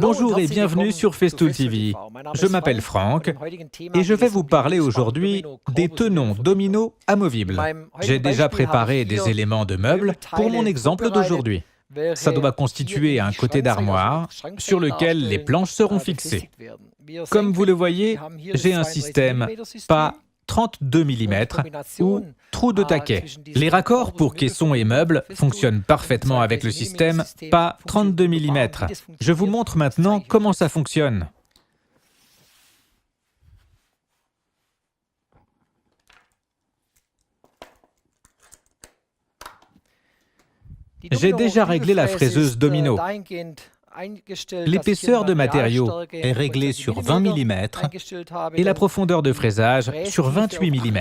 Bonjour et bienvenue sur Festool TV. Je m'appelle Franck et je vais vous parler aujourd'hui des tenons dominos amovibles. J'ai déjà préparé des éléments de meubles pour mon exemple d'aujourd'hui. Ça doit constituer un côté d'armoire sur lequel les planches seront fixées. Comme vous le voyez, j'ai un système pas 32 mm ou trou de taquet. Les raccords pour caissons et meubles fonctionnent parfaitement avec le système pas 32 mm. Je vous montre maintenant comment ça fonctionne. J'ai déjà réglé la fraiseuse domino. L'épaisseur de matériaux est réglée sur 20 mm et la profondeur de fraisage sur 28 mm.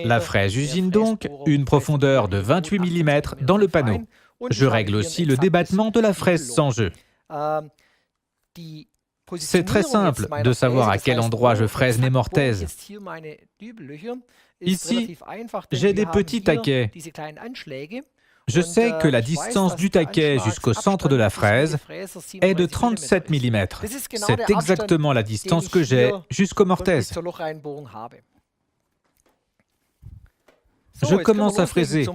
La fraise usine donc une profondeur de 28 mm dans le panneau. Je règle aussi le débattement de la fraise sans jeu. C'est très simple de savoir à quel endroit je fraise mes mortaises. Ici, j'ai des petits taquets. Je sais que la distance du taquet jusqu'au centre de la fraise est de 37 mm. C'est exactement la distance que j'ai jusqu'aux mortaises. Je commence à fraiser.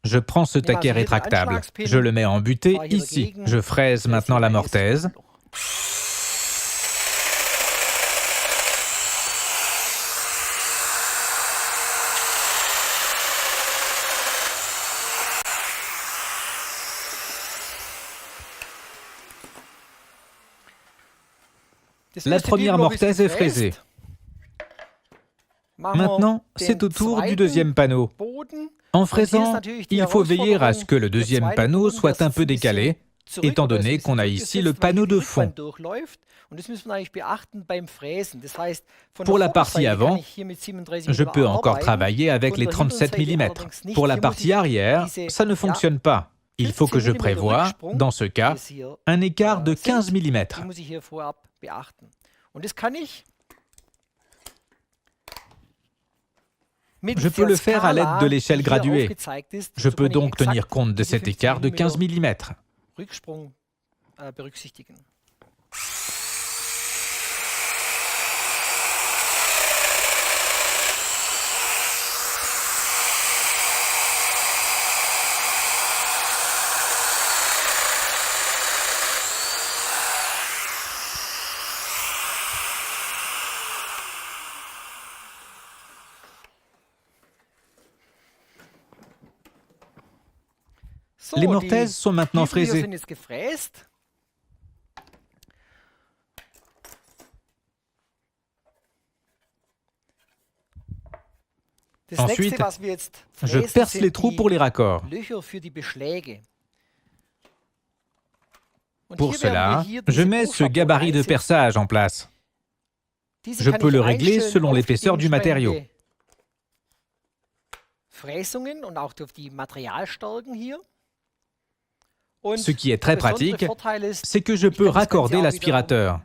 Je prends ce taquet rétractable. Je le mets en butée ici. Je fraise maintenant la mortaise. La première mortaise est fraisée. Maintenant, c'est au tour du deuxième panneau. En fraisant, il faut veiller à ce que le deuxième panneau soit un peu décalé, étant donné qu'on a ici le panneau de fond. Pour la partie avant, je peux encore travailler avec les 37 mm. Pour la partie arrière, ça ne fonctionne pas. Il faut que je prévoie, dans ce cas, un écart de 15 mm. Je peux le faire à l'aide de l'échelle graduée. Je peux donc tenir compte de cet écart de 15 mm. Les mortaises sont maintenant fraisées. Ensuite, je perce les trous pour les raccords. Pour cela, je mets ce gabarit de perçage en place. Je peux le régler selon l'épaisseur du matériau. Ce qui est très pratique, c'est que je peux raccorder l'aspirateur.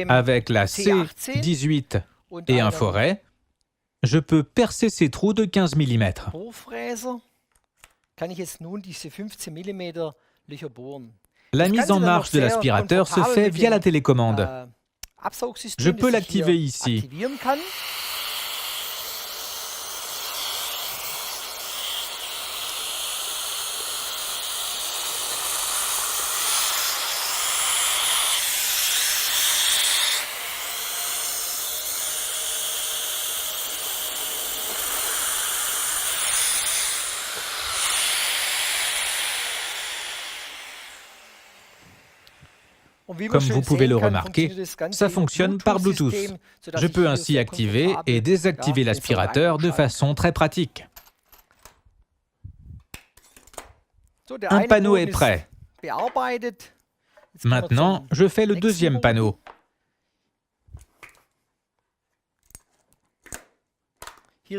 Avec la C18 et un foret, je peux percer ces trous de 15 mm. La mise en marche de l'aspirateur se fait via la télécommande. Je peux l'activer ici. Comme vous pouvez le remarquer, ça fonctionne par Bluetooth. Je peux ainsi activer et désactiver l'aspirateur de façon très pratique. Un panneau est prêt. Maintenant, je fais le deuxième panneau.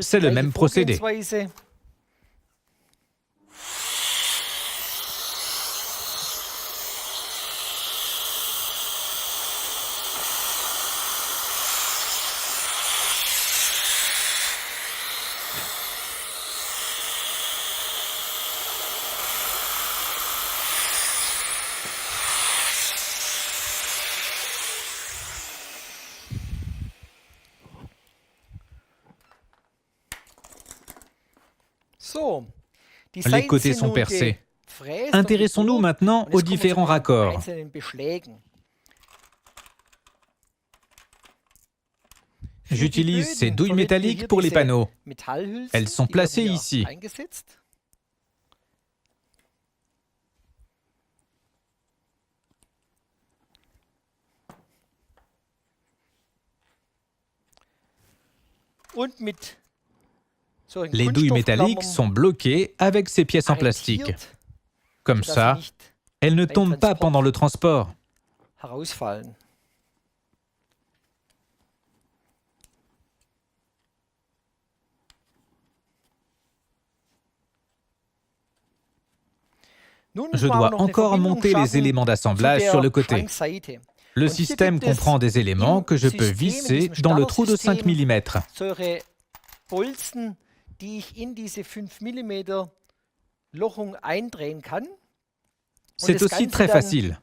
C'est le même procédé. Les côtés sont percés. Intéressons-nous maintenant aux différents raccords. J'utilise ces douilles métalliques pour les panneaux. Elles sont placées ici. Les douilles métalliques sont bloquées avec ces pièces en plastique. Comme ça, elles ne tombent pas pendant le transport. Je dois encore monter les éléments d'assemblage sur le côté. Le système comprend des éléments que je peux visser dans le trou de 5 mm. C'est aussi très facile.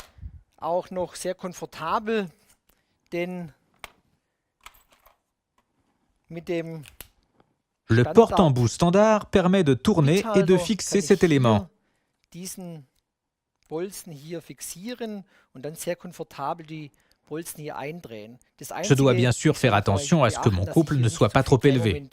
Le porte-embout standard permet de tourner et de fixer cet élément. Je dois bien sûr faire attention à ce que mon couple ne soit pas trop élevé.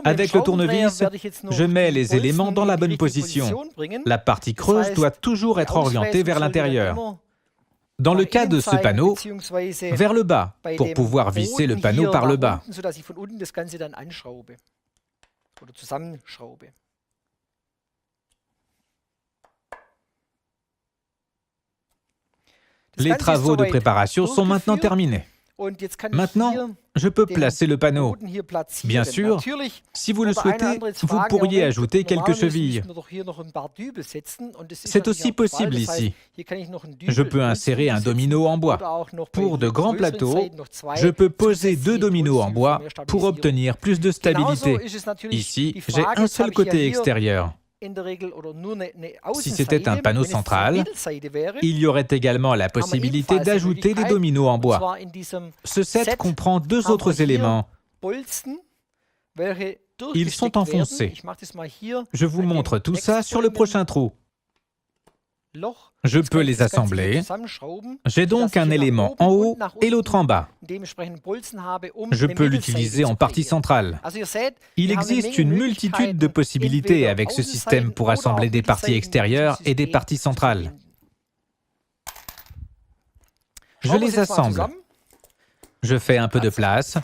Avec le tournevis, je mets les éléments dans la bonne position. La partie creuse doit toujours être orientée vers l'intérieur. Dans le cas de ce panneau, vers le bas, pour pouvoir visser le panneau par le bas. Les travaux de préparation sont maintenant terminés. Maintenant, je peux placer le panneau. Bien sûr, si vous le souhaitez, vous pourriez ajouter quelques chevilles. C'est aussi possible ici. Je peux insérer un domino en bois. Pour de grands plateaux, je peux poser 2 dominos en bois pour obtenir plus de stabilité. Ici, j'ai un seul côté extérieur. Si c'était un panneau central, il y aurait également la possibilité d'ajouter des dominos en bois. Ce set comprend 2 autres éléments. Ils sont enfoncés. Je vous montre tout ça sur le prochain trou. Je peux les assembler. J'ai donc un élément en haut et l'autre en bas. Je peux l'utiliser en partie centrale. Il existe une multitude de possibilités avec ce système pour assembler des parties extérieures et des parties centrales. Je les assemble. Je fais un peu de place.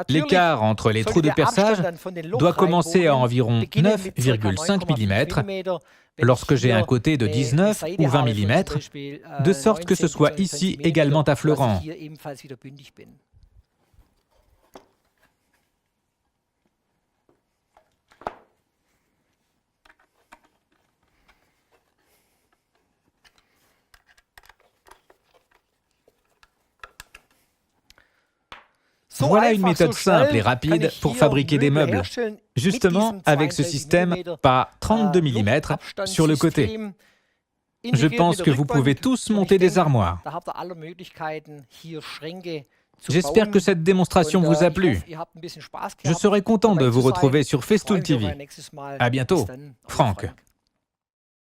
L'écart entre les trous de perçage doit commencer à environ 9,5 mm lorsque j'ai un côté de 19 ou 20 mm, de sorte que ce soit ici également affleurant. Voilà une méthode simple et rapide pour fabriquer des meubles. Justement, avec ce système, pas 32 mm sur le côté. Je pense que vous pouvez tous monter des armoires. J'espère que cette démonstration vous a plu. Je serai content de vous retrouver sur Festool TV. À bientôt, Franck.